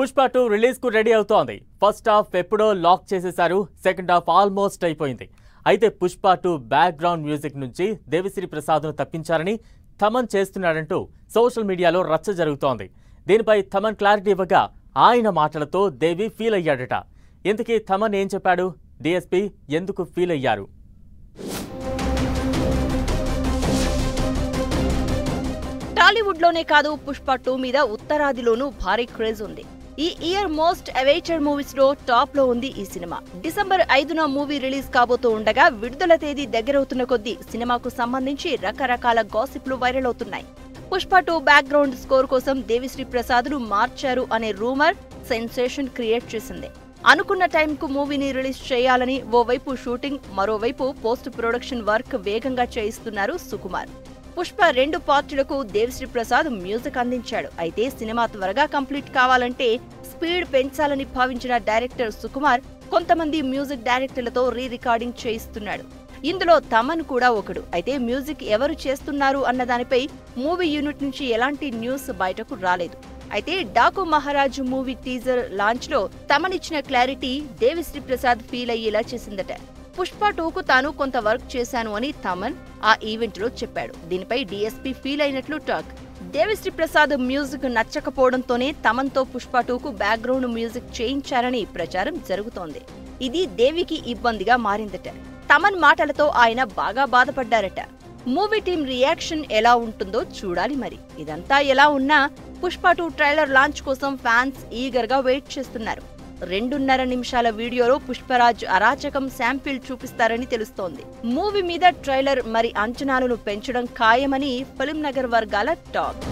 Pushpa 2 release కు ready అవుతోంది. First half ఎప్పుడో లాక్ చేసేశారు. సెకండ్ హాఫ్ ఆల్మోస్ట్ అయిపోయింది. అయితే పుష్ప 2 బ్యాక్గ్రౌండ్ మ్యూజిక్ నుంచి దేవిశ్రీ ప్రసాద్ను తప్పించారని థమన్ చేస్తున్నాడంటూ సోషల్ మీడియాలో రచ్చ జరుగుతోంది. దీనిపై థమన్ క్లారిటీ ఇవ్వగా ఆయన మాటలతో దేవి ఫీల్ అయ్యాడట. ఇంతకీ థమన్ ఏం చెప్పాడు? డీఎస్పీ ఎందుకు ఫీల్ అయ్యారు? టాలీవుడ్ లోనే కాదు, పుష్ప 2 మీద ఉత్తరాదిలోనూ భారీ క్రేజ్ ఉంది. ఈ ఇయర్ మోస్ట్ అవైటెడ్ మూవీస్ లో టాప్ లో ఉంది ఈ సినిమా. డిసెంబర్ 5న మూవీ రిలీజ్ కాబోతూ ఉండగా విడుదల తేదీ దగ్గరవుతున్న కొద్దీ సినిమాకు సంబంధించి రకరకాల గాసిప్లు వైరల్ అవుతున్నాయి. పుష్ప 2 బ్యాక్గ్రౌండ్ స్కోర్ కోసం దేవిశ్రీ ప్రసాద్ను మార్చారు అనే రూమర్ సెన్సేషన్ క్రియేట్ చేసింది. అనుకున్న టైంకు మూవీని రిలీజ్ చేయాలని ఓవైపు షూటింగ్, మరోవైపు పోస్ట్ ప్రొడక్షన్ వర్క్ వేగంగా చేయిస్తున్నారు సుకుమార్. పుష్ప 2 పార్టీలకు దేవిశ్రీ ప్రసాద్ మ్యూజిక్ అందించాడు. అయితే సినిమా త్వరగా కంప్లీట్ కావాలంటే స్పీడ్ పెంచాలని భావించిన డైరెక్టర్ సుకుమార్ కొంతమంది మ్యూజిక్ డైరెక్టర్లతో రికార్డింగ్ చేయిస్తున్నాడు. ఇందులో థమన్ కూడా ఒకడు. అయితే మ్యూజిక్ ఎవరు చేస్తున్నారు అన్న దానిపై మూవీ యూనిట్ నుంచి ఎలాంటి న్యూస్ బయటకు రాలేదు. అయితే డాకు మహారాజు మూవీ టీజర్ లాంచ్ లో థమన్ ఇచ్చిన క్లారిటీ దేవిశ్రీ ప్రసాద్ ఫీల్ అయ్యేలా చేసిందట. పుష్ప 2కు తాను కొంత వర్క్ చేశాను అని థమన్ ఆ ఈవెంట్ లో చెప్పాడు. దీనిపై డీఎస్పీ ఫీల్ అయినట్లు టాక్. దేవిశ్రీ ప్రసాద్ మ్యూజిక్ నచ్చకపోవడంతోనే థమన్ తో పుష్ప 2కు బ్యాక్గ్రౌండ్ మ్యూజిక్ చేయించారని ప్రచారం జరుగుతోంది. ఇది దేవికి ఇబ్బందిగా మారిందట. థమన్ మాటలతో ఆయన బాగా బాధపడ్డారట. మూవీ టీం రియాక్షన్ ఎలా ఉంటుందో చూడాలి మరి. ఇదంతా ఎలా ఉన్నా పుష్ప 2 ట్రైలర్ లాంచ్ కోసం ఫ్యాన్స్ ఈగర్ గా వెయిట్ చేస్తున్నారు. 2.5 నిమిషాల వీడియోలో పుష్పరాజ్ అరాచకం శాంపిల్ చూపిస్తారని తెలుస్తోంది. మూవీ మీద ట్రైలర్ మరి అంచనాలను పెంచడం ఖాయమని ఫిల్మ్ నగర్ వర్గాల టాక్.